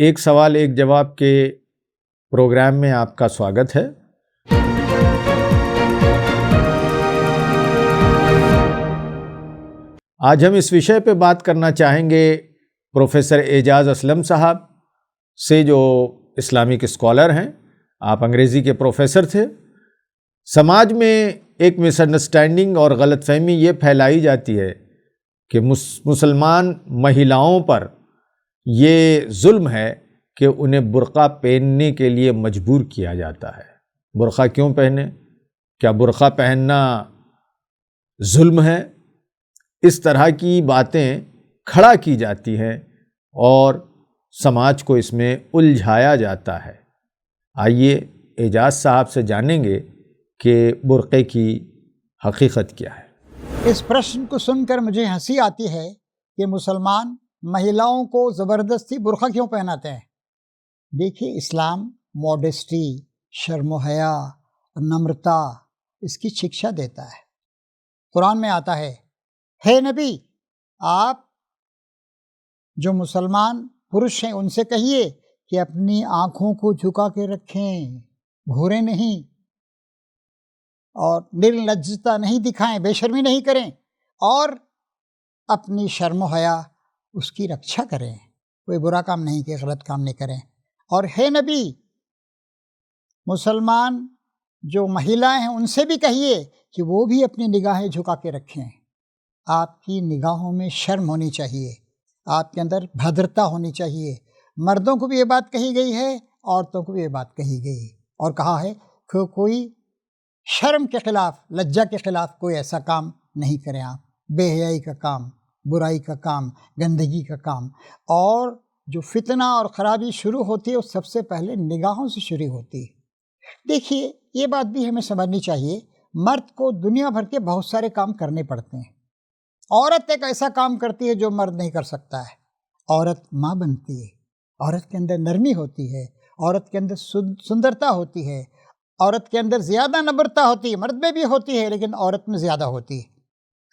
ایک سوال ایک جواب کے پروگرام میں آپ کا سواگت ہے۔ آج ہم اس وشے پہ بات کرنا چاہیں گے پروفیسر اعجاز اسلم صاحب سے، جو اسلامک اسکالر ہیں۔ آپ انگریزی کے پروفیسر تھے۔ سماج میں ایک مس انڈرسٹینڈنگ اور غلط فہمی یہ پھیلائی جاتی ہے کہ مسلمان مہیلاؤں پر یہ ظلم ہے کہ انہیں برقع پہننے کے لیے مجبور کیا جاتا ہے۔ برقع کیوں پہنے؟ کیا برقع پہننا ظلم ہے؟ اس طرح کی باتیں کھڑا کی جاتی ہیں اور سماج کو اس میں الجھایا جاتا ہے۔ آئیے اعجاز صاحب سے جانیں گے کہ برقعے کی حقیقت کیا ہے۔ اس پرشن کو سن کر مجھے ہنسی آتی ہے کہ مسلمان مہیلاؤں کو زبردستی برقع کیوں پہناتے ہیں۔ دیکھیے، اسلام موڈسٹی، شرم و حیا، نمرتا، اس کی شکشا دیتا ہے۔ قرآن میں آتا ہے، ہے نبی، آپ جو مسلمان پرش ہیں ان سے کہیے کہ اپنی آنکھوں کو جھکا کے رکھیں، گھوریں نہیں، اور نرلجتا نہیں دکھائیں، بے شرمی نہیں کریں، اور اپنی شرم و حیا اس کی رکشا کریں، کوئی برا کام نہیں کہ غلط کام نہیں کریں۔ اور ہے نبی، مسلمان جو مہیلائیں ہیں ان سے بھی کہیے کہ وہ بھی اپنی نگاہیں جھکا کے رکھیں۔ آپ کی نگاہوں میں شرم ہونی چاہیے، آپ کے اندر بھدرتا ہونی چاہیے۔ مردوں کو بھی یہ بات کہی گئی ہے، عورتوں کو بھی یہ بات کہی گئی ہے، اور کہا ہے کہ کوئی شرم کے خلاف، لجا کے خلاف کوئی ایسا کام نہیں کریں، آپ بے حیائی کا کام، برائی کا کام، گندگی کا کام۔ اور جو فتنہ اور خرابی شروع ہوتی ہے وہ سب سے پہلے نگاہوں سے شروع ہوتی ہے۔ دیکھیے، یہ بات بھی ہمیں سمجھنی چاہیے، مرد کو دنیا بھر کے بہت سارے کام کرنے پڑتے ہیں۔ عورت ایک ایسا کام کرتی ہے جو مرد نہیں کر سکتا ہے۔ عورت ماں بنتی ہے، عورت کے اندر نرمی ہوتی ہے، عورت کے اندر سندرتا ہوتی ہے، عورت کے اندر زیادہ نمرتا ہوتی ہے، مرد میں بھی ہوتی ہے لیکن عورت میں زیادہ ہوتی ہے۔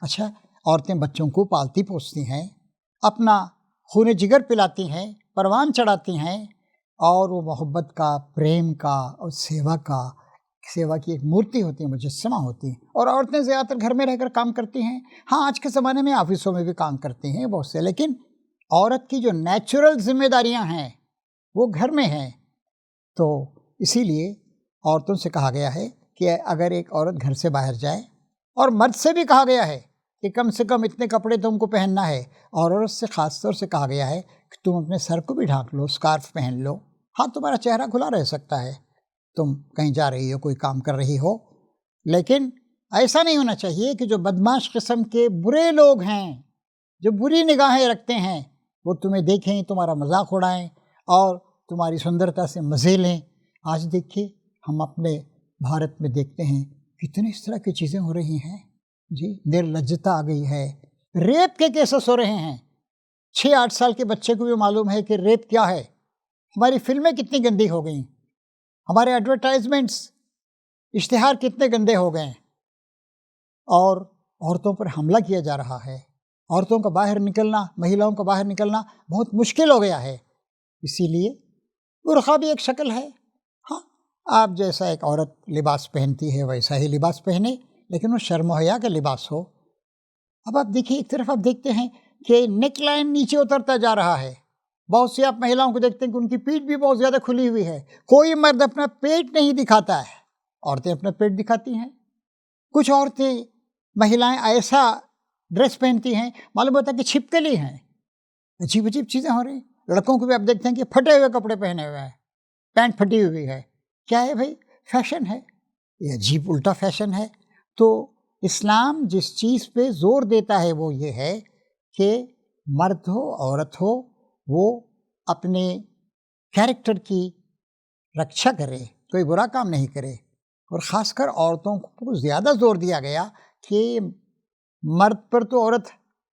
اچھا، عورتیں بچوں کو پالتی پوستی ہیں، اپنا خون جگر پلاتی ہیں، پروان چڑھاتی ہیں، اور وہ محبت کا، پریم کا اور سیوا کی ایک مورتی ہوتی ہے، مجسمہ ہوتی ہیں۔ اور عورتیں زیادہ تر گھر میں رہ کر کام کرتی ہیں۔ ہاں، آج کے زمانے میں آفسوں میں بھی کام کرتی ہیں بہت سے، لیکن عورت کی جو نیچرل ذمہ داریاں ہیں وہ گھر میں ہیں۔ تو اسی لیے عورتوں سے کہا گیا ہے کہ اگر ایک عورت گھر سے باہر جائے، اور مرد سے بھی کہا گیا ہے کہ کم سے کم اتنے کپڑے تم کو پہننا ہے، اور عورت سے خاص طور سے کہا گیا ہے کہ تم اپنے سر کو بھی ڈھانک لو، اسکارف پہن لو۔ ہاں، تمہارا چہرہ کھلا رہ سکتا ہے، تم کہیں جا رہی ہو، کوئی کام کر رہی ہو، لیکن ایسا نہیں ہونا چاہیے کہ جو بدمعاش قسم کے برے لوگ ہیں، جو بری نگاہیں رکھتے ہیں، وہ تمہیں دیکھیں، تمہارا مذاق اڑائیں اور تمہاری سندرتا سے مزے لیں۔ آج دیکھیے، ہم اپنے بھارت میں دیکھتے ہیں کتنی اس طرح کی چیزیں ہو رہی ہیں جی، نرلجتا آ گئی ہے، ریپ کے کیسز ہو رہے ہیں۔ 6-8 سال کے بچے کو بھی معلوم ہے کہ ریپ کیا ہے۔ ہماری فلمیں کتنی گندی ہو گئیں، ہمارے ایڈورٹائزمنٹس، اشتہار کتنے گندے ہو گئے، اور عورتوں پر حملہ کیا جا رہا ہے۔ عورتوں کا باہر نکلنا، مہیلاؤں کا باہر نکلنا بہت مشکل ہو گیا ہے۔ اسی لیے برقع بھی ایک شکل ہے۔ ہاں، آپ جیسا ایک عورت لباس پہنتی ہے ویسا ہی لباس پہنے، لیکن وہ شرم و حیا کا لباس ہو۔ اب آپ دیکھیے، ایک طرف آپ دیکھتے ہیں کہ نیک لائن نیچے اترتا جا رہا ہے۔ بہت سی آپ مہیلاؤں کو دیکھتے ہیں کہ ان کی پیٹھ بھی بہت زیادہ کھلی ہوئی ہے۔ کوئی مرد اپنا پیٹ نہیں دکھاتا ہے، عورتیں اپنا پیٹ دکھاتی ہیں۔ کچھ عورتیں، مہیلائیں ایسا ڈریس پہنتی ہیں معلوم ہوتا ہے کہ چھپکلی ہیں۔ عجیب عجیب چیزیں ہو رہی ہیں۔ لڑکوں کو بھی آپ دیکھتے ہیں کہ پھٹے ہوئے کپڑے پہنے ہوئے ہیں، پینٹ پھٹی ہوئی ہے۔ کیا ہے بھائی؟ فیشن ہے، یہ عجیب الٹا فیشن ہے۔ تو اسلام جس چیز پہ زور دیتا ہے وہ یہ ہے کہ مرد ہو عورت ہو، وہ اپنے کیریکٹر کی رکشا کرے، کوئی برا کام نہیں کرے۔ اور خاص کر عورتوں کو زیادہ زور دیا گیا کہ مرد پر تو عورت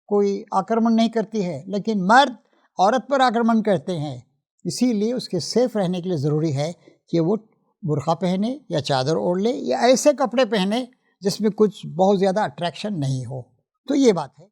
کوئی آکرمن نہیں کرتی ہے، لیکن مرد عورت پر آکرمن کرتے ہیں۔ اسی لیے اس کے سیف رہنے کے لیے ضروری ہے کہ وہ برقع پہنے یا چادر اوڑھ لے یا ایسے کپڑے پہنے جس میں کچھ بہت زیادہ اٹریکشن نہیں ہو۔ تو یہ بات ہے۔